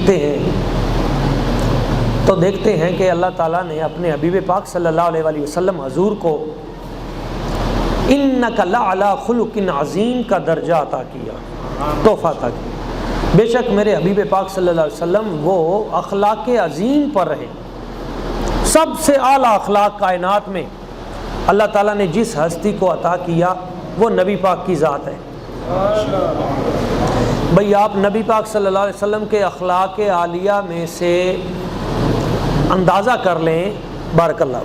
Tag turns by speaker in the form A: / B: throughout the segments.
A: دیکھتے ہیں تو دیکھتے ہیں کہ اللہ تعالیٰ نے اپنے حبیب پاک صلی اللہ علیہ وآلہ وسلم حضور کو انک لعلی خلق عظیم کا درجہ عطا کیا، تحفہ عطا کیا۔ بے شک میرے حبیب پاک صلی اللہ علیہ وسلم وہ اخلاق عظیم پر رہے، سب سے اعلیٰ اخلاق کائنات میں اللہ تعالیٰ نے جس ہستی کو عطا کیا وہ نبی پاک کی ذات ہے۔ بھئی آپ نبی پاک صلی اللہ علیہ وسلم کے اخلاق عالیہ میں سے اندازہ کر لیں، بارک اللہ،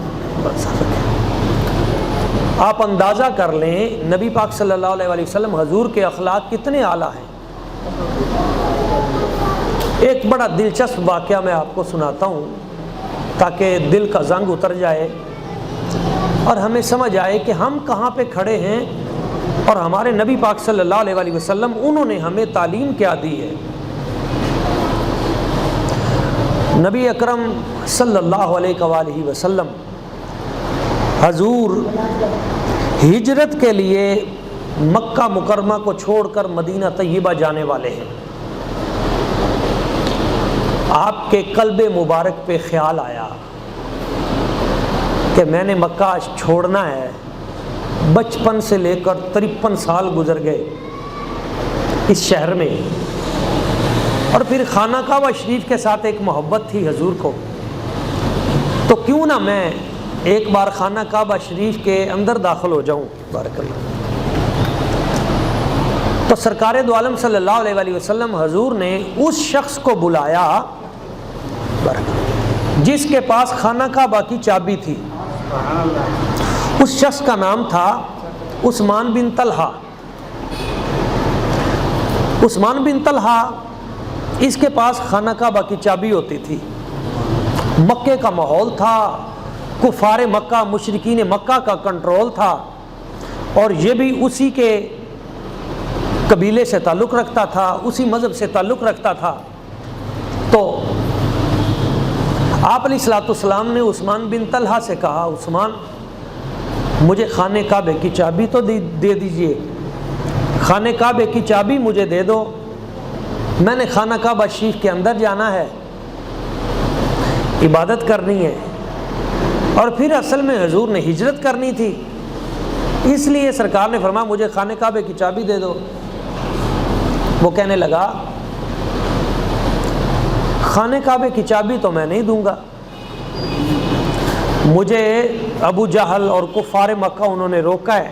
A: آپ اندازہ کر لیں نبی پاک صلی اللہ علیہ وسلم حضور کے اخلاق کتنے اعلیٰ ہیں۔ ایک بڑا دلچسپ واقعہ میں آپ کو سناتا ہوں تاکہ دل کا زنگ اتر جائے اور ہمیں سمجھ آئے کہ ہم کہاں پہ کھڑے ہیں اور ہمارے نبی پاک صلی اللہ علیہ وسلم انہوں نے ہمیں تعلیم کیا دی ہے۔ نبی اکرم صلی اللہ علیہ وآلہ وسلم حضور ہجرت کے لیے مکہ مکرمہ کو چھوڑ کر مدینہ طیبہ جانے والے ہیں۔ آپ کے قلب مبارک پہ خیال آیا کہ میں نے مکہ چھوڑنا ہے، بچپن سے لے کر 53 سال گزر گئے اس شہر میں، اور پھر خانہ کعبہ شریف کے ساتھ ایک محبت تھی حضور کو، تو کیوں نہ میں ایک بار خانہ کعبہ شریف کے اندر داخل ہو جاؤں۔ بارک اللہ۔ تو سرکار دو عالم صلی اللہ علیہ وآلہ وسلم حضور نے اس شخص کو بلایا جس کے پاس خانہ کعبہ کی چابی تھی۔ اس شخص کا نام تھا عثمان بن طلحہ۔ عثمان بن طلحہ اس کے پاس خانہ کعبہ کی چابی ہوتی تھی۔ مکے کا ماحول تھا، کفار مکہ مشرکین مکہ کا کنٹرول تھا، اور یہ بھی اسی کے قبیلے سے تعلق رکھتا تھا، اسی مذہب سے تعلق رکھتا تھا۔ تو آپ علیہ الصلوۃ والسلام نے عثمان بن طلحہ سے کہا، عثمان مجھے خانہ کعبے کی چابی تو دے دیجئے، خانہ کعبے کی چابی مجھے دے دو، میں نے خانہ کعبہ شریف کے اندر جانا ہے، عبادت کرنی ہے، اور پھر اصل میں حضور نے ہجرت کرنی تھی، اس لیے سرکار نے فرمایا مجھے خانہ کعبے کی چابی دے دو۔ وہ کہنے لگا خانہ کعبے کی چابی تو میں نہیں دوں گا، مجھے ابو جہل اور کفار مکہ انہوں نے روکا ہے،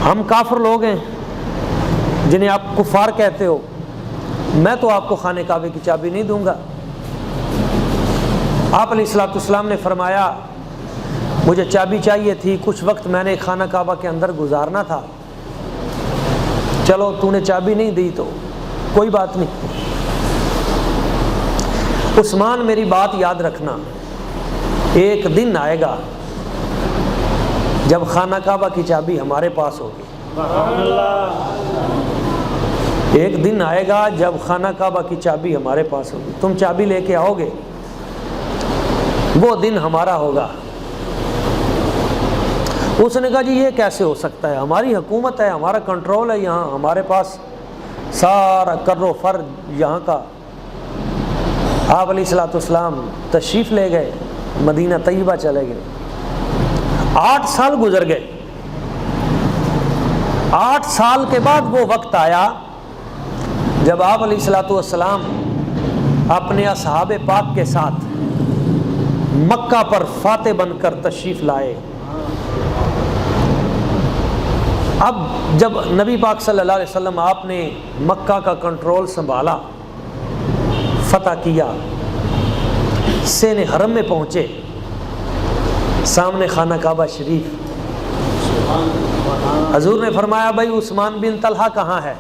A: ہم کافر لوگ ہیں جنہیں آپ کفار کہتے ہو، میں تو آپ کو خانہ کعبے کی چابی نہیں دوں گا۔ آپ علیہ الصلوۃ والسلام نے فرمایا مجھے چابی چاہیے تھی، کچھ وقت میں نے خانہ کعبہ کے اندر گزارنا تھا، چلو تو نے چابی نہیں دی تو کوئی بات نہیں، عثمان میری بات یاد رکھنا، ایک دن آئے گا جب خانہ کعبہ کی چابی ہمارے پاس ہوگی، ایک دن آئے گا جب خانہ کعبہ کی چابی ہمارے پاس ہوگی، تم چابی لے کے آؤ گے، وہ دن ہمارا ہوگا۔ اس نے کہا جی یہ کیسے ہو سکتا ہے، ہماری حکومت ہے، ہمارا کنٹرول ہے یہاں، ہمارے پاس سارا کر و فر یہاں کا۔ آپ علیہ الصلوۃ والسلام تشریف لے گئے، مدینہ طیبہ چلے گئے۔ 8 سال گزر گئے۔ 8 سال کے بعد وہ وقت آیا جب آپ علیہ الصلوۃ والسلام اپنے اصحاب پاک کے ساتھ مکہ پر فاتح بن کر تشریف لائے۔ اب جب نبی پاک صلی اللہ علیہ وسلم آپ نے مکہ کا کنٹرول سنبھالا، فتح کیا، سین حرم میں پہنچے، سامنے خانہ کعبہ شریف، حضور نے فرمایا بھائی عثمان بن طلحہ کہاں ہے،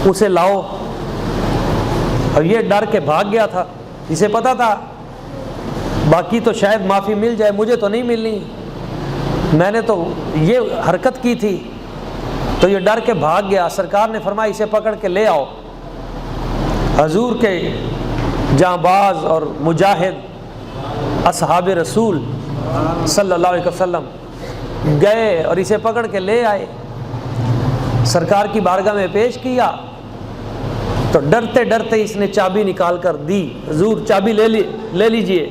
A: اسے لاؤ۔ اور یہ ڈر کے بھاگ گیا تھا، اسے پتا تھا باقی تو شاید معافی مل جائے، مجھے تو نہیں ملنی، میں نے تو یہ حرکت کی تھی، تو یہ ڈر کے بھاگ گیا۔ سرکار نے فرمایا اسے پکڑ کے لے آؤ۔ حضور کے جانباز اور مجاہد اصحاب رسول صلی اللہ علیہ وسلم گئے اور اسے پکڑ کے لے آئے، سرکار کی بارگاہ میں پیش کیا۔ تو ڈرتے ڈرتے اس نے چابی نکال کر دی، حضور چابی لے لیجئے،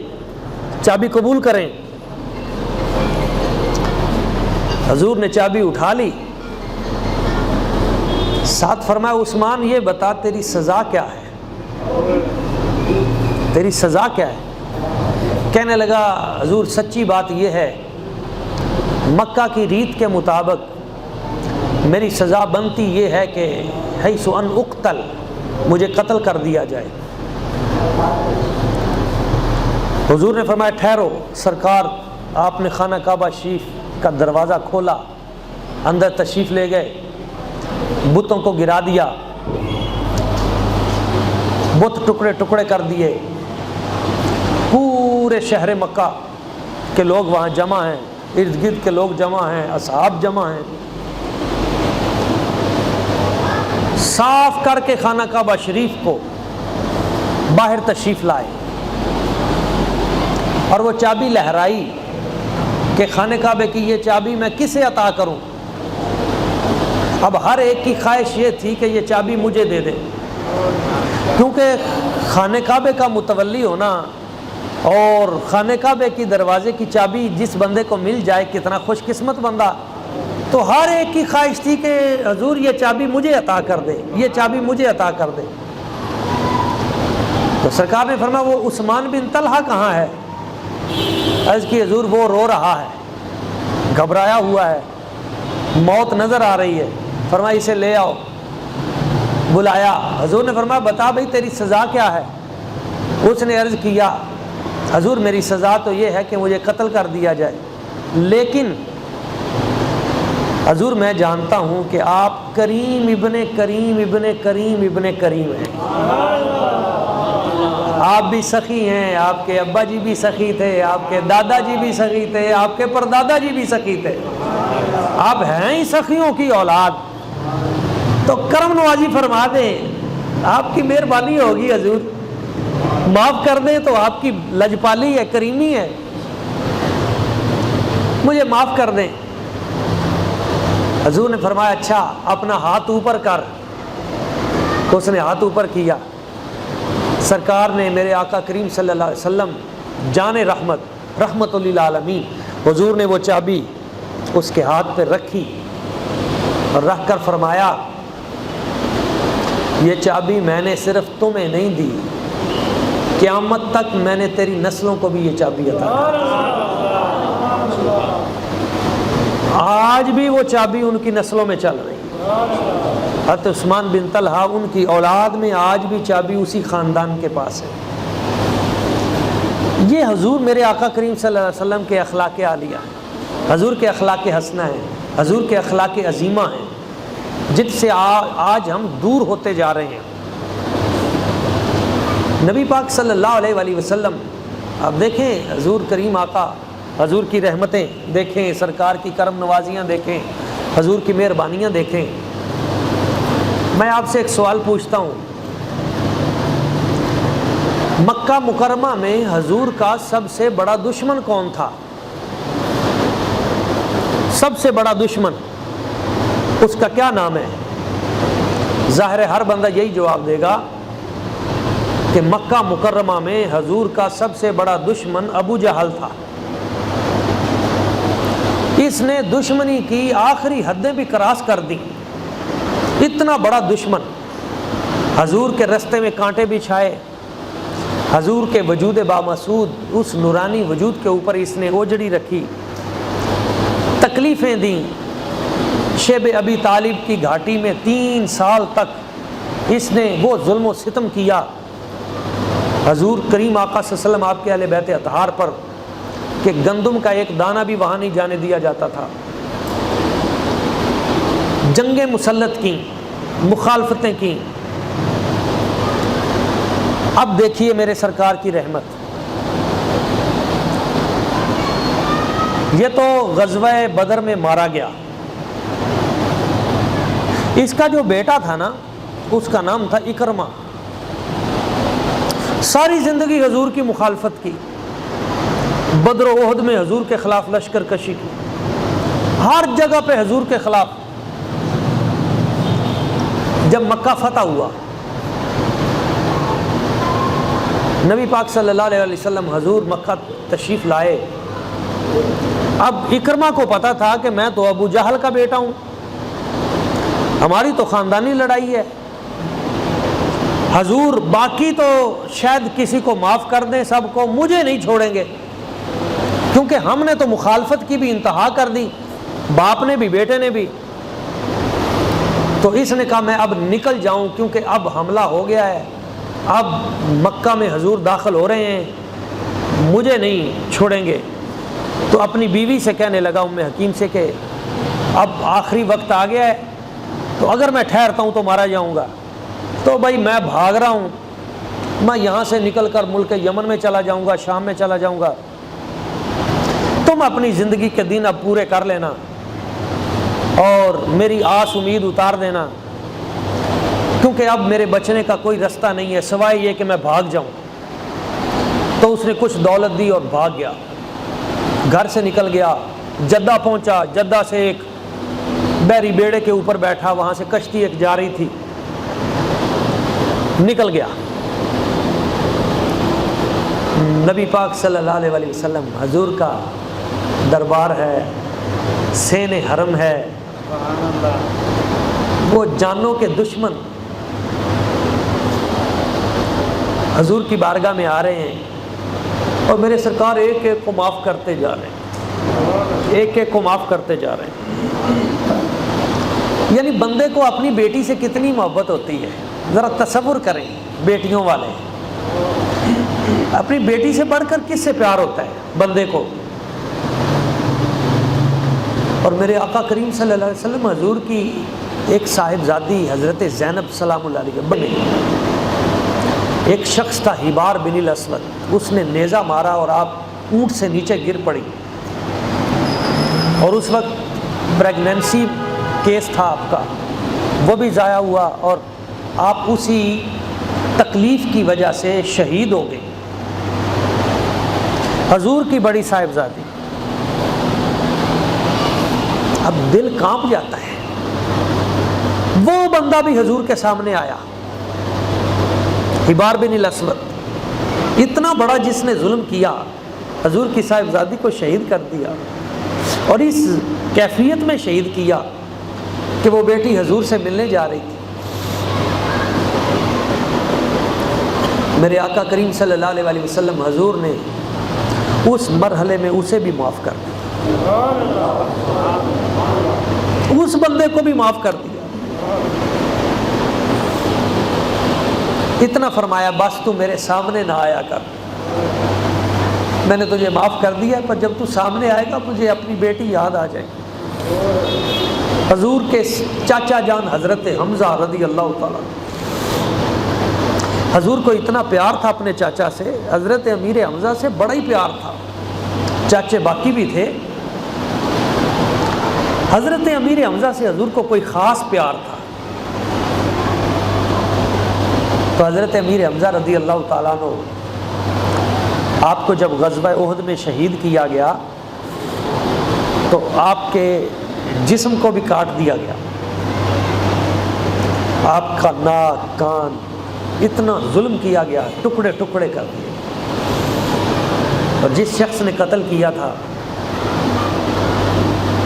A: چابی قبول کریں۔ حضور نے چابی اٹھا لی، ساتھ فرمایا عثمان یہ بتا تیری سزا کیا ہے، تیری سزا کیا ہے؟ کہنے لگا حضور سچی بات یہ ہے، مکہ کی ریت کے مطابق میری سزا بنتی یہ ہے کہ حیث ان اقتل، مجھے قتل کر دیا جائے۔ حضور نے فرمایا ٹھہرو سرکار، آپ نے خانہ کعبہ شریف کا دروازہ کھولا، اندر تشریف لے گئے، بتوں کو گرا دیا، بت ٹکڑے ٹکڑے کر دیے، پورے شہر مکہ کے لوگ وہاں جمع ہیں، ارد گرد کے لوگ جمع ہیں، اصحاب جمع ہیں، صاف کر کے خانہ کعبہ شریف کو باہر تشریف لائے اور وہ چابی لہرائی کہ خانہ کعبے کی یہ چابی میں کسے عطا کروں۔ اب ہر ایک کی خواہش یہ تھی کہ یہ چابی مجھے دے دے، کیونکہ خانہ کعبے کا متولی ہونا اور خانہ کعبے کی دروازے کی چابی جس بندے کو مل جائے کتنا خوش قسمت بندہ۔ تو ہر ایک کی خواہش تھی کہ حضور یہ چابی مجھے عطا کر دے، یہ چابی مجھے عطا کر دے۔ تو سرکار نے فرمایا وہ عثمان بن طلحہ کہاں ہے؟ عرض کی حضور وہ رو رہا ہے، گھبرایا ہوا ہے، موت نظر آ رہی ہے۔ فرمایا اسے لے آؤ، بلایا۔ حضور نے فرمایا بتا بھائی تیری سزا کیا ہے؟ اس نے عرض کیا حضور میری سزا تو یہ ہے کہ مجھے قتل کر دیا جائے، لیکن حضور میں جانتا ہوں کہ آپ کریم ابن کریم ابن کریم ابن کریم ہیں، آپ بھی سخی ہیں، آپ کے ابا جی بھی سخی تھے، آپ کے دادا جی بھی سخی تھے، آپ کے پردادا جی بھی سخی تھے، آپ ہیں ہی سخیوں کی اولاد، تو کرم نوازی فرما دیں، آپ کی مہربانی ہوگی حضور، معاف کر دیں تو آپ کی لجپالی ہے، کریمی ہے، مجھے معاف کر دیں۔ حضور نے فرمایا اچھا اپنا ہاتھ اوپر کر۔ اس نے ہاتھ اوپر کیا، سرکار نے میرے آقا کریم صلی اللہ علیہ وسلم جان رحمت للعالمین، حضور نے وہ چابی اس کے ہاتھ پہ رکھی اور رکھ کر فرمایا یہ چابی میں نے صرف تمہیں نہیں دی، قیامت تک میں نے تیری نسلوں کو بھی یہ چابی عطا کی۔ آج بھی وہ چابی ان کی نسلوں میں چل رہی ہے، حضرت عثمان بن طلحہ ان کی اولاد میں آج بھی چابی اسی خاندان کے پاس ہے۔ یہ حضور میرے آقا کریم صلی اللہ علیہ وسلم کے اخلاق عالیہ ہیں، حضور کے اخلاق حسنہ ہیں، حضور کے اخلاق عظیمہ ہیں، جن سے آج ہم دور ہوتے جا رہے ہیں۔ نبی پاک صلی اللہ علیہ وآلہ وسلم، آپ دیکھیں حضور کریم آقا، حضور کی رحمتیں دیکھیں، سرکار کی کرم نوازیاں دیکھیں، حضور کی مہربانیاں دیکھیں۔ میں آپ سے ایک سوال پوچھتا ہوں، مکہ مکرمہ میں حضور کا سب سے بڑا دشمن کون تھا؟ سب سے بڑا دشمن، اس کا کیا نام ہے؟ ظاہر ہے ہر بندہ یہی جواب دے گا کہ مکہ مکرمہ میں حضور کا سب سے بڑا دشمن ابو جہل تھا۔ اس نے دشمنی کی آخری حدیں بھی کراس کر دی، اتنا بڑا دشمن، حضور کے رستے میں کانٹے بچھائے، حضور کے وجود بامسعود اس نورانی وجود کے اوپر اس نے اوجڑی رکھی، تکلیفیں دیں، شیب ابی طالب کی گھاٹی میں 3 سال تک اس نے وہ ظلم و ستم کیا۔ حضور کریم آقا صلی اللہ علیہ وسلم آپ کے اہل بیت اطہار پر کہ گندم کا ایک دانہ بھی وہاں نہیں جانے دیا جاتا تھا، جنگیں مسلط کی، مخالفتیں کی۔ اب دیکھیے میرے سرکار کی رحمت، یہ تو غزوہ بدر میں مارا گیا، اس کا جو بیٹا تھا نا اس کا نام تھا اکرمہ، ساری زندگی حضور کی مخالفت کی، بدر و احد میں حضور کے خلاف لشکر کشی کی، ہر جگہ پہ حضور کے خلاف۔ جب مکہ فتح ہوا نبی پاک صلی اللہ علیہ وسلم حضور مکہ تشریف لائے. اب اکرمہ کو پتا تھا کہ میں تو ابو جہل کا بیٹا ہوں, ہماری تو خاندانی لڑائی ہے. حضور باقی تو شاید کسی کو معاف کر دیں, سب کو, مجھے نہیں چھوڑیں گے, کیونکہ ہم نے تو مخالفت کی بھی انتہا کر دی, باپ نے بھی بیٹے نے بھی. تو اس نے کہا میں اب نکل جاؤں کیونکہ اب حملہ ہو گیا ہے, اب مکہ میں حضور داخل ہو رہے ہیں, مجھے نہیں چھوڑیں گے. تو اپنی بیوی سے کہنے لگا, ام حکیم سے, کہ اب آخری وقت آ گیا ہے, تو اگر میں ٹھہرتا ہوں تو مارا جاؤں گا, تو بھائی میں بھاگ رہا ہوں, میں یہاں سے نکل کر ملک یمن میں چلا جاؤں گا, شام میں چلا جاؤں گا, تم اپنی زندگی کے دن اب پورے کر لینا اور میری آس امید اتار دینا, کیونکہ اب میرے بچنے کا کوئی رستہ نہیں ہے سوائے یہ کہ میں بھاگ جاؤں. تو اس نے کچھ دولت دی اور بھاگ گیا, گھر سے نکل گیا, جدہ پہنچا, جدہ سے ایک بحری بیڑے کے اوپر بیٹھا, وہاں سے کشتی ایک جا رہی تھی, نکل گیا. نبی پاک صلی اللہ علیہ وسلم حضور کا دربار ہے, سین حرم ہے, وہ جانوں کے دشمن حضور کی بارگاہ میں آ رہے ہیں, اور میرے سرکار ایک ایک کو معاف کرتے جا رہے ہیں, ایک ایک کو معاف کرتے جا رہے ہیں. یعنی بندے کو اپنی بیٹی سے کتنی محبت ہوتی ہے, ذرا تصور کریں. بیٹیوں والے, اپنی بیٹی سے بڑھ کر کس سے پیار ہوتا ہے بندے کو. اور میرے آقا کریم صلی اللہ علیہ وسلم حضور کی ایک صاحبزادی حضرت زینب سلام اللہ علیہ بنے, ایک شخص تھا حبار بن الاسود, اس نے نیزہ مارا اور آپ اونٹ سے نیچے گر پڑی, اور اس وقت پریگننسی کیس تھا آپ کا, وہ بھی ضائع ہوا, اور آپ اسی تکلیف کی وجہ سے شہید ہو گئے. حضور کی بڑی صاحبزادی, اب دل کانپ جاتا ہے. وہ بندہ بھی حضور کے سامنے آیا, حبار بن الاسود, اتنا بڑا جس نے ظلم کیا, حضور کی صاحبزادی کو شہید کر دیا, اور اس کیفیت میں شہید کیا کہ وہ بیٹی حضور سے ملنے جا رہی تھی. میرے آقا کریم صلی اللہ علیہ وسلم حضور نے اس مرحلے میں اسے بھی معاف کر دیا, اس بندے کو بھی معاف کر دیا. اتنا فرمایا, بس تو میرے سامنے نہ آیا کر, میں نے تجھے معاف کر دیا, پر جب تو سامنے آئے گا مجھے اپنی بیٹی یاد آ جائے گی. حضور کے چاچا جان حضرت حمزہ رضی اللہ تعالیٰ, حضور کو اتنا پیار تھا اپنے چاچا سے, حضرت امیر حمزہ سے بڑا ہی پیار تھا, چاچے باقی بھی تھے, حضرت امیر حمزہ سے حضور کو کوئی خاص پیار تھا. تو حضرت امیر حمزہ رضی اللہ تعالیٰ عنہ, آپ کو جب غزوہ احد میں شہید کیا گیا تو آپ کے جسم کو بھی کاٹ دیا گیا, آپ کا ناک کان اتنا ظلم کیا گیا, ٹکڑے ٹکڑے کر دیے. اور جس شخص نے قتل کیا تھا,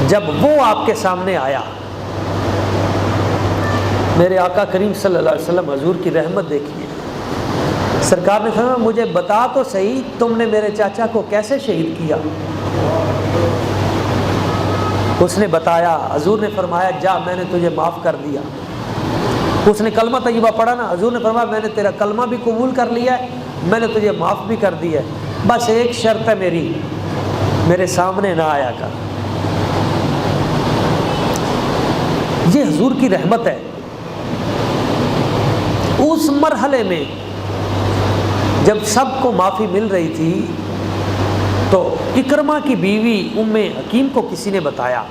A: جب وہ آپ کے سامنے آیا, میرے آقا کریم صلی اللہ علیہ وسلم حضور کی رحمت دیکھیے, سرکار نے فرمایا مجھے بتا تو صحیح تم نے میرے چاچا کو کیسے شہید کیا. اس نے بتایا, حضور نے فرمایا جا میں نے تجھے معاف کر دیا. اس نے کلمہ طیبہ پڑھا نا, حضور نے فرمایا میں نے تیرا کلمہ بھی قبول کر لیا ہے, میں نے تجھے معاف بھی کر دیا ہے, بس ایک شرط ہے میری, میرے سامنے نہ آیا کر. یہ حضور کی رحمت ہے. اس مرحلے میں جب سب کو معافی مل رہی تھی تو اکرمہ کی بیوی ام حکیم کو کسی نے بتایا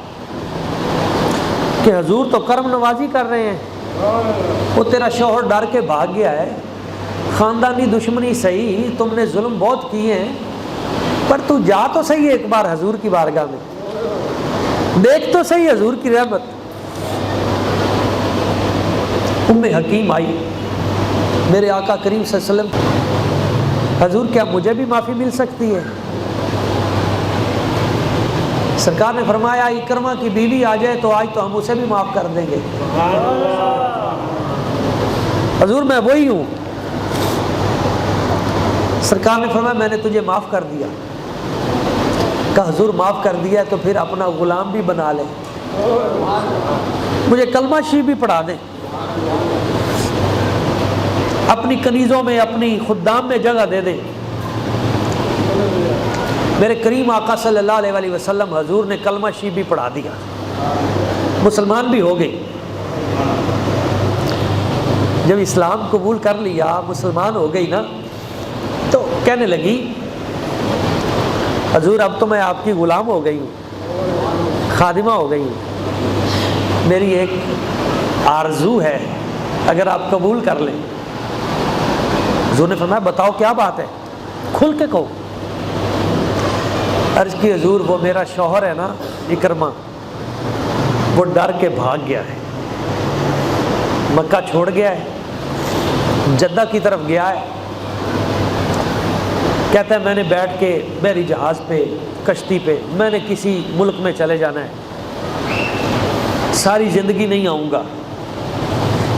A: کہ حضور تو کرم نوازی کر رہے ہیں, وہ تیرا شوہر ڈر کے بھاگ گیا ہے, خاندانی دشمنی صحیح, تم نے ظلم بہت کیے ہیں, پر تو جا تو صحیح ایک بار حضور کی بارگاہ میں, دیکھ تو صحیح حضور کی رحمت. ام حکیم آئی, میرے آقا کریم صلی اللہ علیہ وسلم حضور کیا مجھے بھی معافی مل سکتی ہے؟ سرکار نے فرمایا اکرمہ کی بیوی آ جائے تو آج تو ہم اسے بھی معاف کر دیں گے۔ حضور میں وہی ہوں۔ سرکار نے فرمایا میں نے تجھے معاف کر دیا۔ کہا حضور معاف کر دیا ہے تو پھر اپنا غلام بھی بنا لے، مجھے کلمہ شریف بھی پڑھا دیں، اپنی کنیزوں میں اپنی خدام میں جگہ دے دیں۔ میرے کریم آقا صلی اللہ علیہ وسلم حضور نے کلمہ شریف بھی پڑھا دیا، مسلمان بھی ہو گئی۔ جب اسلام قبول کر لیا، مسلمان ہو گئی نا، تو کہنے لگی حضور اب تو میں آپ کی غلام ہو گئی ہوں، خادمہ ہو گئی ہوں، میری ایک آرزو ہے اگر آپ قبول کر لیں۔ حضور نے فرمایا بتاؤ کیا بات ہے، کھل کے کہو۔ عرض کی حضور وہ میرا شوہر ہے نا اکرمہ، وہ ڈر کے بھاگ گیا ہے، مکہ چھوڑ گیا ہے، جدہ کی طرف گیا ہے، کہتا ہے میں نے بیٹھ کے میری جہاز پہ کشتی پہ میں نے کسی ملک میں چلے جانا ہے، ساری زندگی نہیں آؤں گا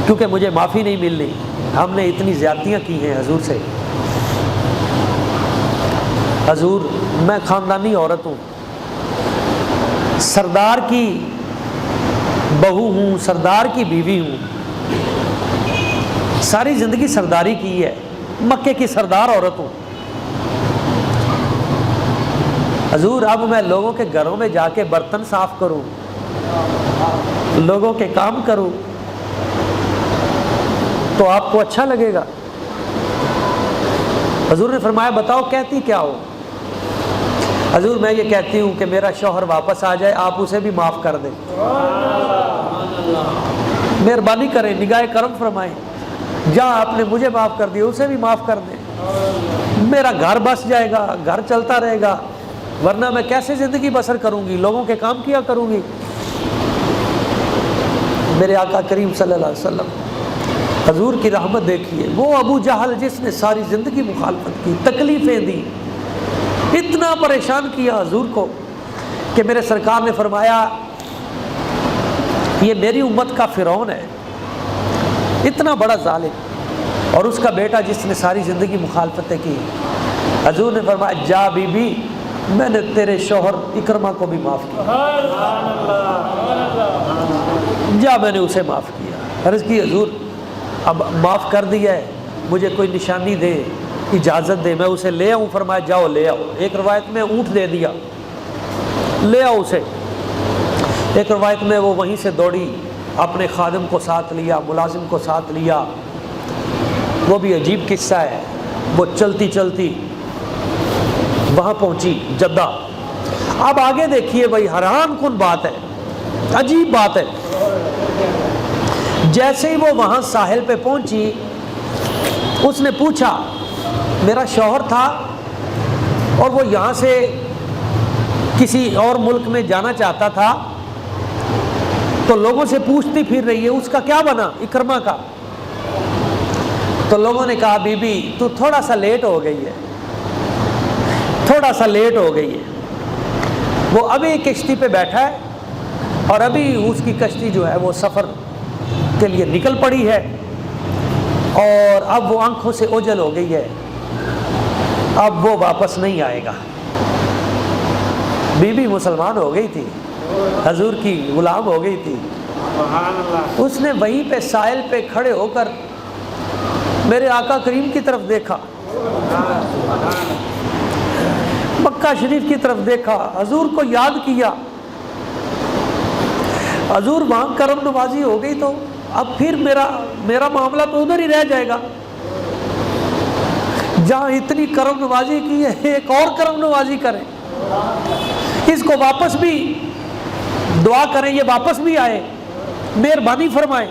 A: کیونکہ مجھے معافی نہیں ملنی، ہم نے اتنی زیادتیاں کی ہیں حضور سے۔ حضور میں خاندانی عورت ہوں، سردار کی بہو ہوں، سردار کی بیوی ہوں، ساری زندگی سرداری کی ہے، مکے کی سردار عورت ہوں۔ حضور اب میں لوگوں کے گھروں میں جا کے برتن صاف کروں، لوگوں کے کام کروں تو آپ کو اچھا لگے گا؟ حضور نے فرمایا بتاؤ کہتی کیا ہو؟ حضور میں یہ کہتی ہوں کہ میرا شوہر واپس آ جائے، آپ اسے بھی معاف کر دیں، مہربانی کریں، نگاہ کرم فرمائیں، جہاں آپ نے مجھے معاف کر دیا اسے بھی معاف کر دیں، میرا گھر بس جائے گا، گھر چلتا رہے گا، ورنہ میں کیسے زندگی بسر کروں گی، لوگوں کے کام کیا کروں گی۔ میرے آقا کریم صلی اللہ علیہ وسلم حضور کی رحمت دیکھیے، وہ ابو جہل جس نے ساری زندگی مخالفت کی، تکلیفیں دی، اتنا پریشان کیا حضور کو کہ میرے سرکار نے فرمایا یہ میری امت کا فرعون ہے، اتنا بڑا ظالم، اور اس کا بیٹا جس نے ساری زندگی مخالفتیں کی۔ حضور نے فرمایا جا بی بی میں نے تیرے شوہر اکرمہ کو بھی معاف کیا، جا میں نے اسے معاف کیا۔ عرض کی حضور اب معاف کر دیا ہے، مجھے کوئی نشانی دے، اجازت دے، میں اسے لے آؤں؟ فرمایا جاؤ لے آؤ۔ ایک روایت میں اونٹ دے دیا، لے آؤ اسے۔ ایک روایت میں وہ وہیں سے دوڑی، اپنے خادم کو ساتھ لیا، ملازم کو ساتھ لیا، وہ بھی عجیب قصہ ہے، وہ چلتی چلتی وہاں پہنچی جدہ۔ اب آگے دیکھیے بھائی، حیران کن بات ہے، عجیب بات ہے، جیسے ہی وہ وہاں ساحل پہ پہنچی، اس نے پوچھا، میرا شوہر تھا اور وہ یہاں سے کسی اور ملک میں جانا چاہتا تھا، تو لوگوں سے پوچھتی پھر رہی ہے اس کا کیا بنا، اکرمہ کا؟ تو لوگوں نے کہا بی بی تو تھوڑا سا لیٹ ہو گئی ہے، تھوڑا سا لیٹ ہو گئی ہے، وہ ابھی کشتی پہ بیٹھا ہے اور ابھی اس کی کشتی جو ہے وہ سفر کے لیے نکل پڑی ہے، اور اب وہ آنکھوں سے اوجھل ہو گئی ہے، اب وہ واپس نہیں آئے گا۔ بی بی مسلمان ہو گئی تھی، حضور کی غلام ہو گئی تھی، اس نے وہیں پہ ساحل پہ کھڑے ہو کر میرے آقا کریم کی طرف دیکھا، مکہ شریف کی طرف دیکھا، حضور کو یاد کیا۔ حضور وہاں کرم نوازی ہو گئی تو اب پھر میرا معاملہ تو ادھر ہی رہ جائے گا، جہاں اتنی کرم نوازی کی ہے ایک اور کرم نوازی کریں، اس کو واپس بھی دعا کریں، یہ واپس بھی آئے، مہربانی فرمائیں۔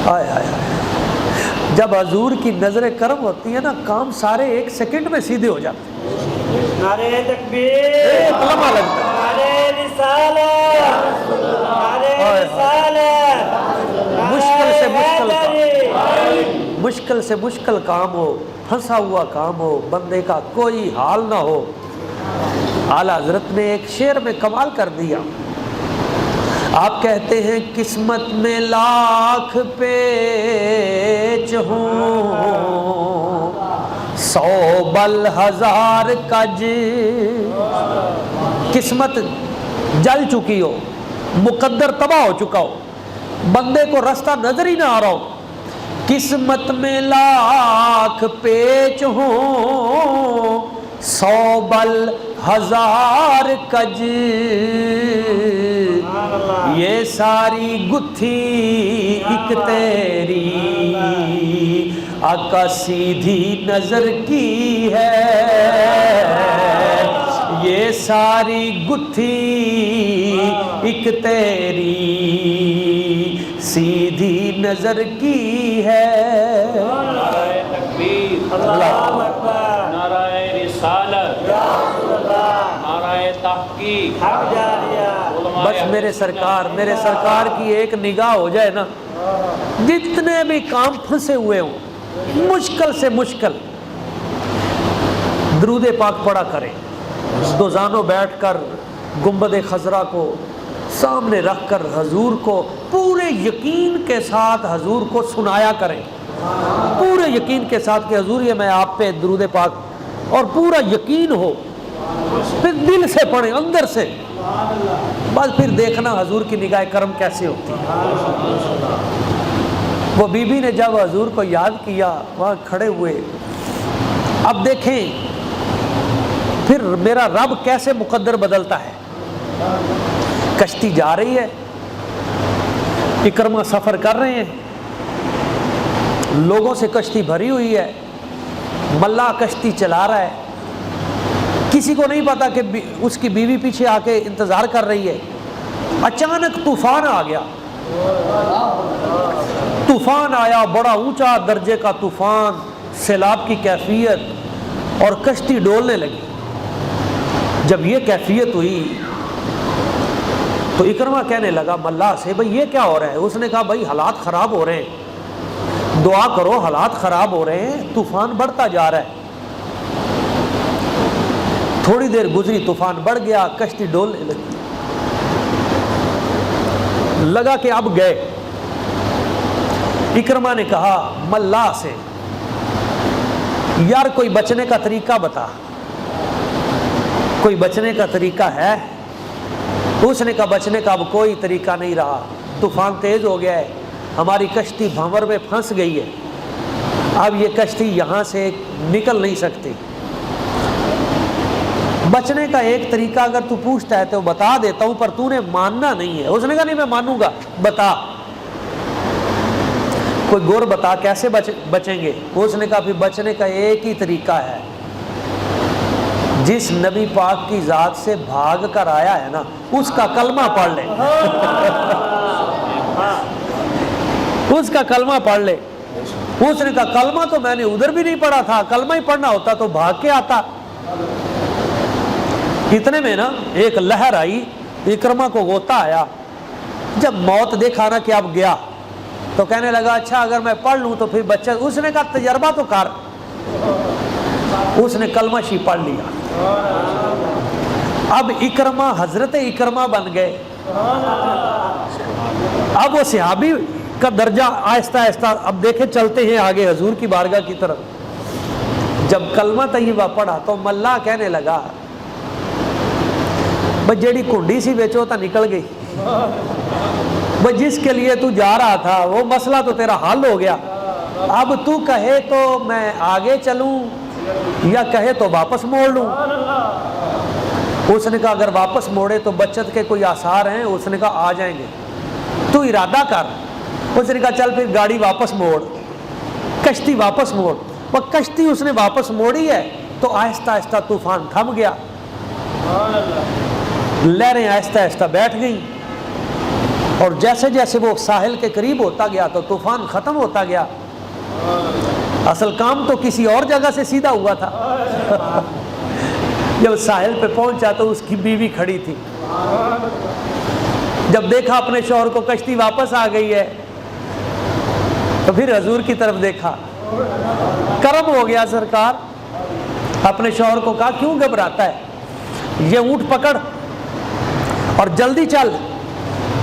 A: آئے آئے آئے، جب حضور کی نظر کرم ہوتی ہے نا، کام سارے ایک سیکنڈ میں سیدھے ہو جاتے ہیں۔
B: نعرہ تکبیر،
A: کلمہ لگتا ہے،
B: نعرہ رسالت، نعرہ رسالت،
A: مشکل سے مشکل کام، مشکل سے مشکل کام ہو، پھنسا ہوا کام ہو، بندے کا کوئی حال نہ ہو، اعلیٰ حضرت نے ایک شعر میں کمال کر دیا. آپ کہتے ہیں قسمت میں لاکھ پیچ ہوں، 100 بل 1000 کج. قسمت جل چکی ہو، مقدر تباہ ہو چکا ہو، بندے کو راستہ نظر ہی نہ آ رہا ہو. قسمت میں لاکھ پیچ ہوں، 100 بل 1000 کج. یہ ساری گتھی ایک تیری آقا سیدھی نظر کی ہے. یہ ساری گتھی ایک تیری سیدھی نظر کی ہے.
C: نعرہ تکبیر، اللہ اکبر، نعرہ رسالت، نعرہ تحقیق،
B: حق جاریہ.
A: بس میرے سرکار کی ایک نگاہ ہو جائے نا، جتنے بھی کام پھنسے ہوئے ہوں، مشکل سے مشکل، درود پاک پڑھا کریں. دوزانوں بیٹھ کر گنبد خضرا کو سامنے رکھ کر حضور کو پورے یقین کے ساتھ حضور کو سنایا کریں، پورے یقین کے ساتھ کہ حضور یہ میں آپ پہ درود پاک، اور پورا یقین ہو، پھر دل سے پڑھیں اندر سے. بس پھر دیکھنا حضور کی نگاہ کرم کیسے ہوتی ہے. وہ بی بی نے جب حضور کو یاد کیا وہاں کھڑے ہوئے، اب دیکھیں پھر میرا رب کیسے مقدر بدلتا ہے. کشتی جا رہی ہے، اکرمہ سفر کر رہے ہیں، لوگوں سے کشتی بھری ہوئی ہے، ملا کشتی چلا رہا ہے، کسی کو نہیں پتا کہ اس کی بیوی پیچھے آ کے انتظار کر رہی ہے. اچانک طوفان آ گیا، طوفان آیا، بڑا اونچا درجے کا طوفان، سیلاب کی کیفیت، اور کشتی ڈولنے لگی. جب یہ کیفیت ہوئی تو اکرمہ کہنے لگا ملا سے بھئی یہ کیا ہو رہا ہے؟ اس نے کہا بھئی حالات خراب ہو رہے ہیں، دعا کرو، حالات خراب ہو رہے ہیں، طوفان بڑھتا جا رہا ہے. تھوڑی دیر گزری، طوفان بڑھ گیا، کشتی ڈولنے لگی. لگا کہ اب گئے. اکرمہ نے کہا ملا سے یار کوئی بچنے کا طریقہ بتا، کوئی بچنے کا طریقہ ہے؟ اس نے کہا بچنے کا اب کوئی طریقہ نہیں رہا، طوفان تیز ہو گیا ہے، ہماری کشتی بھنور میں پھنس گئی ہے، اب یہ کشتی یہاں سے نکل نہیں سکتی. بچنے کا ایک طریقہ اگر تو پوچھتا ہے تو بتا دیتا ہوں، پر تو نے ماننا نہیں ہے. اس نے کہا نہیں میں مانوں گا، بتا کوئی گور بتا کیسے بچیں گے. اس نے کہا پھر بچنے کا ایک ہی طریقہ ہے، جس نبی پاک کی ذات سے بھاگ کر آیا ہے نا اس کا کلمہ پڑھ لے. اس کا کلمہ پڑھ لے. اس نے کہا کلمہ تو میں نے ادھر بھی نہیں پڑھا تھا، کلمہ ہی پڑھنا ہوتا تو بھاگ کے آتا. اتنے میں نا ایک لہر آئی، اکرمہ کو غوطہ آیا. جب موت دیکھا نا کہ اب گیا تو کہنے لگا اچھا اگر میں پڑھ لوں تو پھر بچہ. اس نے کہا تجربہ تو کر. اس نے کلمہ شی پڑھ لیا. اب اکرمہ حضرت اکرمہ بن گئے. اب وہ صحابی کا درجہ آہستہ آہستہ اب دیکھیں چلتے ہیں آگے حضور کی بارگاہ کی طرف. جب کلمہ طیبہ پڑھا تو ملا کہنے لگا بھئی جیڑی کنڈی سی بیچو تا نکل گئی. بھئی جس کے لیے تو جا رہا تھا وہ مسئلہ تو تیرا حل ہو گیا. اب تو کہے تو میں آگے چلوں یا کہے تو واپس موڑ لوں. اس نے کہا اگر واپس موڑے تو بچت کے کوئی آثار ہیں. اس نے کہا آ جائیں گے، تو ارادہ کر. اس نے کہا چل پھر گاڑی واپس موڑ، کشتی واپس موڑ. وہ کشتی اس نے واپس موڑی ہے تو آہستہ آہستہ طوفان تھم گیا، لہریں آہستہ آہستہ بیٹھ گئیں. اور جیسے جیسے وہ ساحل کے قریب ہوتا گیا تو طوفان ختم ہوتا گیا. اصل کام تو کسی اور جگہ سے سیدھا ہوا تھا. جب ساحل پہ پہنچا تو اس کی بیوی کھڑی تھی. جب دیکھا اپنے شوہر کو کشتی واپس آ گئی ہے تو پھر حضور کی طرف دیکھا. کرم ہو گیا سرکار. اپنے شوہر کو کہا کیوں گھبراتا ہے, یہ اونٹ پکڑ اور جلدی چل.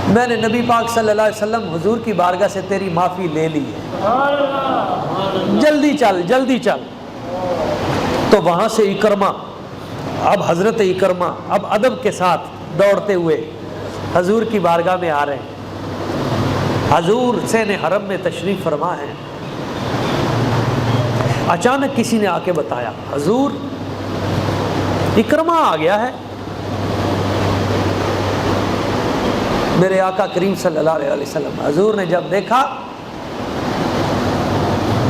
A: میں نے نبی پاک صلی اللہ علیہ وسلم حضور کی بارگاہ سے تیری معافی لے لی ہے, جلدی چل جلدی چل. تو وہاں سے اکرمہ, اب حضرت اکرمہ اب ادب کے ساتھ دوڑتے ہوئے حضور کی بارگاہ میں آ رہے ہیں. حضور حسین حرم میں تشریف فرما ہے. اچانک کسی نے آ کے بتایا حضور اکرمہ آ گیا ہے. میرے آقا کریم صلی اللہ علیہ وسلم حضور نے جب دیکھا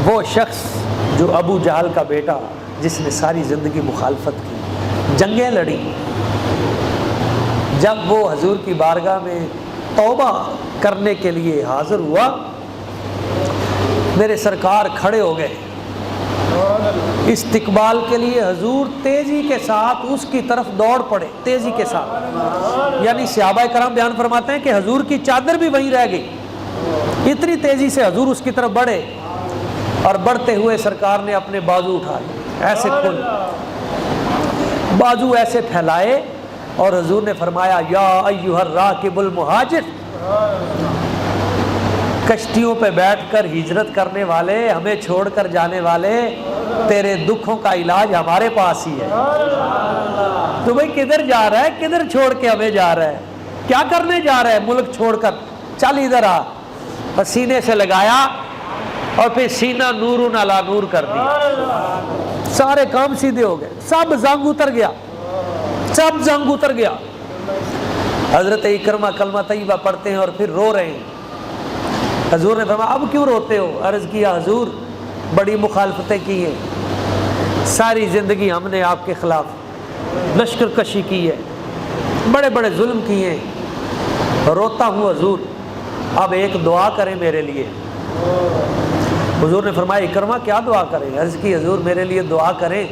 A: وہ شخص جو ابو جہل کا بیٹا جس نے ساری زندگی مخالفت کی, جنگیں لڑی, جب وہ حضور کی بارگاہ میں توبہ کرنے کے لیے حاضر ہوا, میرے سرکار کھڑے ہو گئے استقبال کے لیے. حضور تیزی کے ساتھ اس کی طرف دوڑ پڑے, تیزی کے ساتھ. یعنی صحابہ کرام بیان فرماتے ہیں کہ حضور کی چادر بھی وہیں رہ گئی, اتنی تیزی سے حضور اس کی طرف بڑھے, اور بڑھتے ہوئے سرکار نے اپنے بازو اٹھائے, ایسے کھول بازو ایسے پھیلائے, اور حضور نے فرمایا یا ایھا الراکب المہاجر, کشتیوں پہ بیٹھ کر ہجرت کرنے والے, ہمیں چھوڑ کر جانے والے, تیرے دکھوں کا علاج ہمارے پاس ہی ہے. تو بھائی کدھر جا رہا ہے, کدھر چھوڑ کے ہمیں جا رہا ہے, کیا کرنے جا رہا ہے ملک چھوڑ کر, چل ادھر آ. سینے سے لگایا اور پھر سینہ نور علی نور کر دیا, سارے کام سیدھے ہو گئے, سب زنگ اتر گیا, سب زنگ اتر گیا. حضرت اکرمہ کلمہ طیبہ پڑھتے ہیں اور پھر رو رہے ہیں. حضور نے فرمایا اب کیوں روتے ہو؟ عرض کیا حضور بڑی مخالفتیں کی ہیں, ساری زندگی ہم نے آپ کے خلاف لشکر کشی کی ہے, بڑے بڑے ظلم کیے ہیں, روتا ہوں حضور, اب ایک دعا کریں میرے لیے. حضور نے فرمایا اکرمہ کیا دعا کریں؟ عرض کی حضور میرے لیے دعا کریں,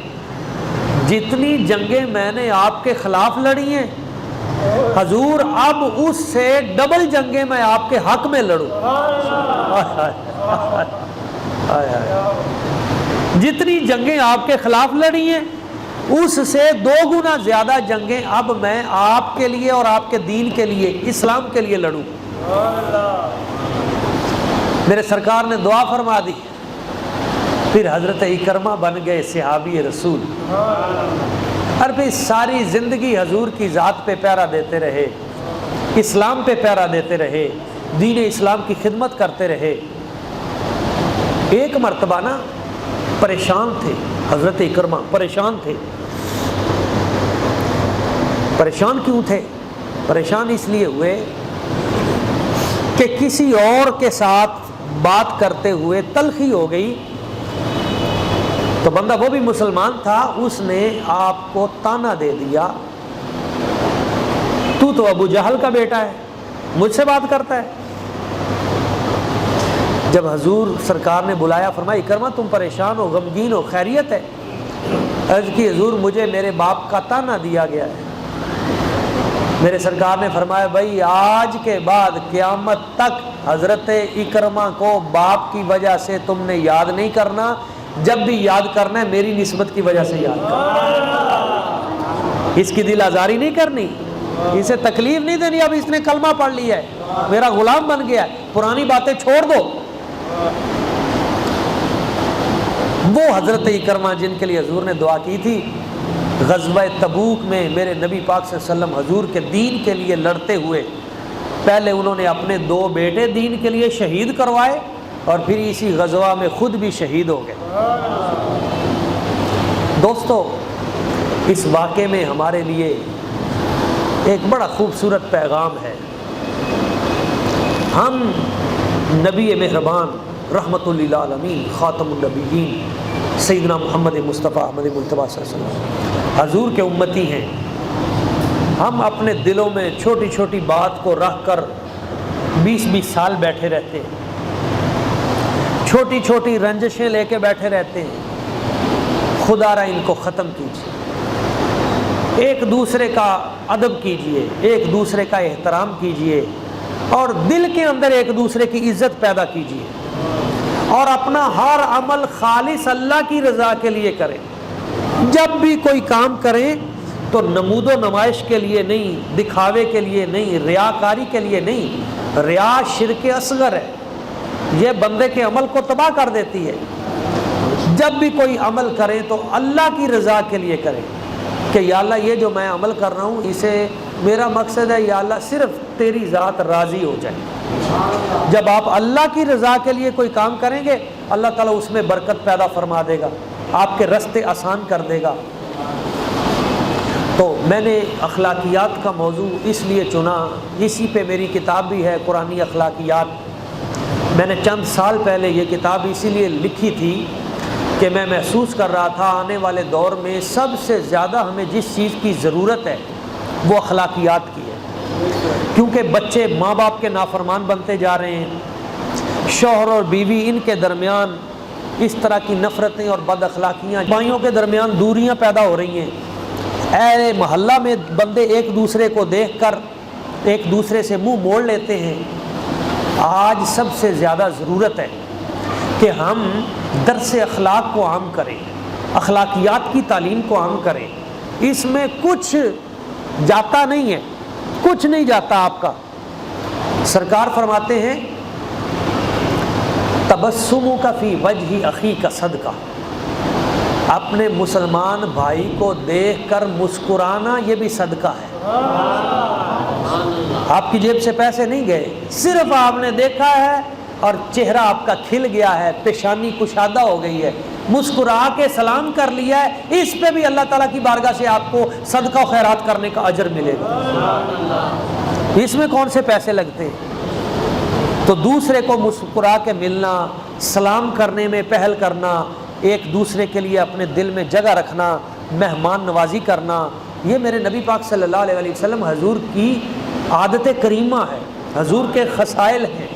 A: جتنی جنگیں میں نے آپ کے خلاف لڑی ہیں حضور اب اس سے ڈبل جنگیں میں آپ کے حق میں لڑوں. جتنی جنگیں آپ کے خلاف لڑی ہیں اس سے 2 گنا زیادہ جنگیں اب میں آپ کے لیے اور آپ کے دین کے لیے, اسلام کے لیے لڑوں. میرے سرکار نے دعا فرما دی. پھر حضرت اکرمہ بن گئے صحابی رسول, اور پھر ساری زندگی حضور کی ذات پہ پہرا دیتے رہے, اسلام پہ پہرا دیتے رہے, دین اسلام کی خدمت کرتے رہے. ایک مرتبہ نا پریشان تھے حضرت اکرمہ, پریشان تھے. پریشان کیوں تھے؟ پریشان اس لیے ہوئے کہ کسی اور کے ساتھ بات کرتے ہوئے تلخی ہو گئی. تو بندہ وہ بھی مسلمان تھا, اس نے آپ کو تانا دے دیا تو ابو جہل کا بیٹا ہے, مجھ سے بات کرتا ہے. جب حضور سرکار نے بلایا فرمایا اکرمہ تم پریشان ہو, غمگین ہو, خیریت ہے؟ عرض کی حضور مجھے میرے باپ کا تانا دیا گیا ہے. میرے سرکار نے فرمایا بھائی آج کے بعد قیامت تک حضرت اکرمہ کو باپ کی وجہ سے تم نے یاد نہیں کرنا, جب بھی یاد کرنا ہے میری نسبت کی وجہ سے یاد کرنا. اس کی دل آزاری نہیں کرنی, اسے تکلیف نہیں دینی. اب اس نے کلمہ پڑھ لیا ہے, میرا غلام بن گیا ہے, پرانی باتیں چھوڑ دو. وہ حضرت اکرمہ جن کے لیے حضور نے دعا کی تھی, غزوہ تبوک میں میرے نبی پاک صلی اللہ علیہ وسلم حضور کے دین کے لیے لڑتے ہوئے پہلے انہوں نے اپنے 2 بیٹے دین کے لیے شہید کروائے, اور پھر اسی غزوہ میں خود بھی شہید ہو گئے. دوستو اس واقعے میں ہمارے لیے ایک بڑا خوبصورت پیغام ہے. ہم نبی مہربان رحمت للعالمین خاتم النبیین سیدنا محمد مصطفیٰ احمد مجتبیٰ صلی اللہ علیہ وسلم حضور کے امتی ہیں. ہم اپنے دلوں میں چھوٹی چھوٹی بات کو رکھ کر 20-20 سال بیٹھے رہتے ہیں, چھوٹی چھوٹی رنجشیں لے کے بیٹھے رہتے ہیں. خدا را ان کو ختم کیجیے, ایک دوسرے کا ادب کیجیے, ایک دوسرے کا احترام کیجیے, اور دل کے اندر ایک دوسرے کی عزت پیدا کیجیے. اور اپنا ہر عمل خالص اللہ کی رضا کے لیے کریں. جب بھی کوئی کام کریں تو نمود و نمائش کے لیے نہیں، دکھاوے کے لیے نہیں، ریاکاری کے لیے نہیں. ریا شرک اصغر ہے، یہ بندے کے عمل کو تباہ کر دیتی ہے. جب بھی کوئی عمل کریں تو اللہ کی رضا کے لیے کریں کہ یا اللہ یہ جو میں عمل کر رہا ہوں اسے میرا مقصد ہے یا اللہ صرف تیری ذات راضی ہو جائے. جب آپ اللہ کی رضا کے لیے کوئی کام کریں گے اللہ تعالیٰ اس میں برکت پیدا فرما دے گا، آپ کے راستے آسان کر دے گا. تو میں نے اخلاقیات کا موضوع اس لیے چنا، اسی پہ میری کتاب بھی ہے قرآنی اخلاقیات. میں نے چند سال پہلے یہ کتاب اسی لیے لکھی تھی کہ میں محسوس کر رہا تھا آنے والے دور میں سب سے زیادہ ہمیں جس چیز کی ضرورت ہے وہ اخلاقیات کی ہے. کیونکہ بچے ماں باپ کے نافرمان بنتے جا رہے ہیں، شوہر اور بیوی ان کے درمیان اس طرح کی نفرتیں اور بد اخلاقیاں، بھائیوں کے درمیان دوریاں پیدا ہو رہی ہیں. اے محلہ میں بندے ایک دوسرے کو دیکھ کر ایک دوسرے سے منہ موڑ لیتے ہیں. آج سب سے زیادہ ضرورت ہے کہ ہم درس اخلاق کو عام کریں، اخلاقیات کی تعلیم کو عام کریں. اس میں کچھ جاتا نہیں ہے، کچھ نہیں جاتا آپ کا. سرکار فرماتے ہیں تبسموں کا فی وجہ اخی کا صدقہ، اپنے مسلمان بھائی کو دیکھ کر مسکرانا یہ بھی صدقہ ہے. آپ کی جیب سے پیسے نہیں گئے، صرف آپ نے دیکھا ہے اور چہرہ آپ کا کھل گیا ہے، پیشانی کشادہ ہو گئی ہے، مسکرا کے سلام کر لیا ہے، اس پہ بھی اللہ تعالیٰ کی بارگاہ سے آپ کو صدقہ و خیرات کرنے کا اجر ملے گا. اس میں کون سے پیسے لگتے ہیں؟ تو دوسرے کو مسکرا کے ملنا، سلام کرنے میں پہل کرنا، ایک دوسرے کے لیے اپنے دل میں جگہ رکھنا، مہمان نوازی کرنا، یہ میرے نبی پاک صلی اللہ علیہ وسلم حضور کی عادت کریمہ ہے، حضور کے خصائل ہیں.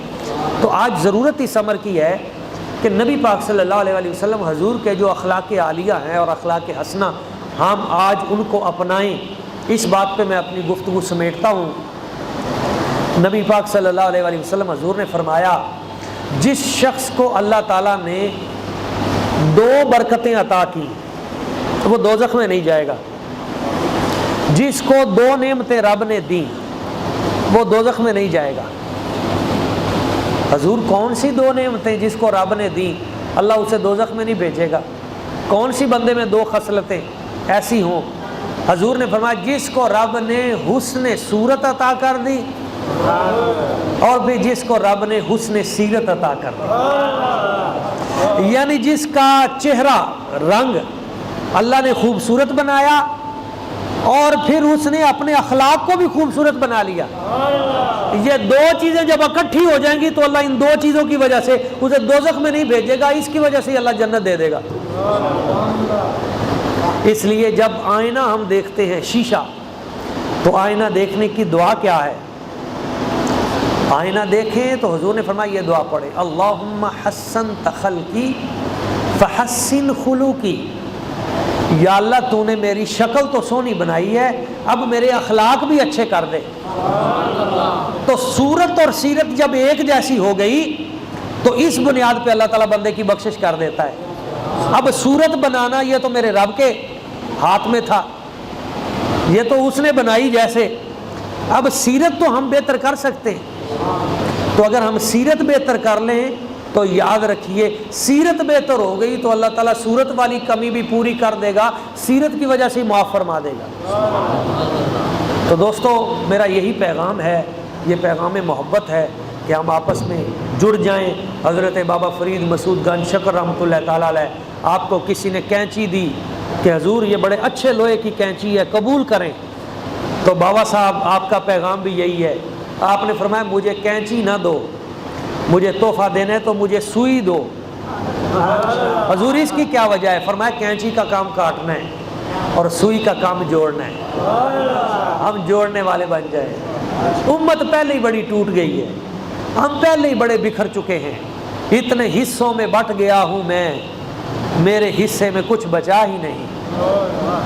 A: تو آج ضرورت اس امر کی ہے کہ نبی پاک صلی اللہ علیہ وسلم حضور کے جو اخلاق عالیہ ہیں اور اخلاق حسنہ ہم آج ان کو اپنائیں. اس بات پہ میں اپنی گفتگو سمیٹتا ہوں. نبی پاک صلی اللہ علیہ وسلم حضور نے فرمایا جس شخص کو اللہ تعالیٰ نے 2 برکتیں عطا کی وہ دوزخ میں نہیں جائے گا. جس کو 2 نعمتیں رب نے دیں وہ دوزخ میں نہیں جائے گا. حضور کون سی 2 نعمتیں جس کو رب نے دیں اللہ اسے دوزخ میں نہیں بھیجے گا؟ کون سی بندے میں 2 خصلتیں ایسی ہوں؟ حضور نے فرمایا جس کو رب نے حسن صورت عطا کر دی اور بھی جس کو رب نے حسن سیرت عطا کر دی. یعنی جس کا چہرہ رنگ اللہ نے خوبصورت بنایا اور پھر اس نے اپنے اخلاق کو بھی خوبصورت بنا لیا. یہ 2 چیزیں جب اکٹھی ہو جائیں گی تو اللہ ان 2 چیزوں کی وجہ سے اسے دوزخ میں نہیں بھیجے گا، اس کی وجہ سے اللہ جنت دے دے گا. اس لیے جب آئینہ ہم دیکھتے ہیں شیشہ تو آئینہ دیکھنے کی دعا کیا ہے؟ آئینہ دیکھیں تو حضور نے فرمایا یہ دعا پڑھیں اللہم حسن خلقی فحسن خلوقی. یا اللہ تو نے میری شکل تو سونی بنائی ہے، اب میرے اخلاق بھی اچھے کر دے. تو صورت اور سیرت جب ایک جیسی ہو گئی تو اس بنیاد پہ اللہ تعالیٰ بندے کی بخشش کر دیتا ہے. اب صورت بنانا یہ تو میرے رب کے ہاتھ میں تھا، یہ تو اس نے بنائی جیسے. اب سیرت تو ہم بہتر کر سکتے ہیں، تو اگر ہم سیرت بہتر کر لیں تو یاد رکھیے سیرت بہتر ہو گئی تو اللہ تعالیٰ صورت والی کمی بھی پوری کر دے گا، سیرت کی وجہ سے معاف فرما دے گا. تو دوستو میرا یہی پیغام ہے، یہ پیغام محبت ہے کہ ہم آپس میں جڑ جائیں. حضرت بابا فرید مسعود گنج شکر رحمۃ اللہ تعالیٰ علیہ، آپ کو کسی نے کینچی دی کہ حضور یہ بڑے اچھے لوہے کی کینچی ہے قبول کریں، تو بابا صاحب آپ کا پیغام بھی یہی ہے. آپ نے فرمایا مجھے کینچی نہ دو، مجھے تحفہ دینا ہے تو مجھے سوئی دو. حضور اس کی کیا وجہ ہے؟ فرمایا کینچی کا کام کاٹنا ہے اور سوئی کا کام جوڑنا ہے. ہم جوڑنے والے بن جائیں. امت پہلے ہی بڑی ٹوٹ گئی ہے، ہم پہلے ہی بڑے بکھر چکے ہیں. اتنے حصوں میں بٹ گیا ہوں میں، میرے حصے میں کچھ بچا ہی نہیں.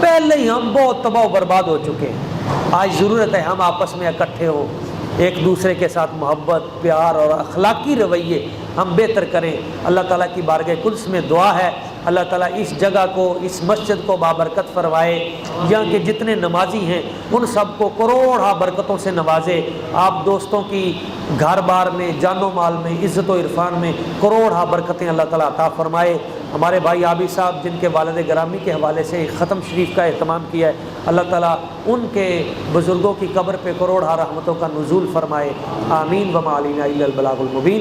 A: پہلے ہی ہم بہت تباہ و برباد ہو چکے ہیں. آج ضرورت ہے ہم آپس میں اکٹھے ہوں، ایک دوسرے کے ساتھ محبت، پیار اور اخلاقی رویے ہم بہتر کریں۔ اللہ تعالیٰ کی بارگاہ قدس میں دعا ہے اللہ تعالیٰ اس جگہ کو، اس مسجد کو بابرکت فرمائے، یہاں کے جتنے نمازی ہیں ان سب کو کروڑہ برکتوں سے نوازے، آپ دوستوں کی گھر بار میں، جان و مال میں، عزت و عرفان میں کروڑہ برکتیں اللہ تعالیٰ عطا فرمائے۔ ہمارے بھائی عابد صاحب جن کے والد گرامی کے حوالے سے ختم شریف کا اہتمام کیا ہے، اللہ تعالیٰ ان کے بزرگوں کی قبر پہ کروڑہ رحمتوں کا نزول فرمائے، آمین۔ وما علینا الا البلاغ المبین۔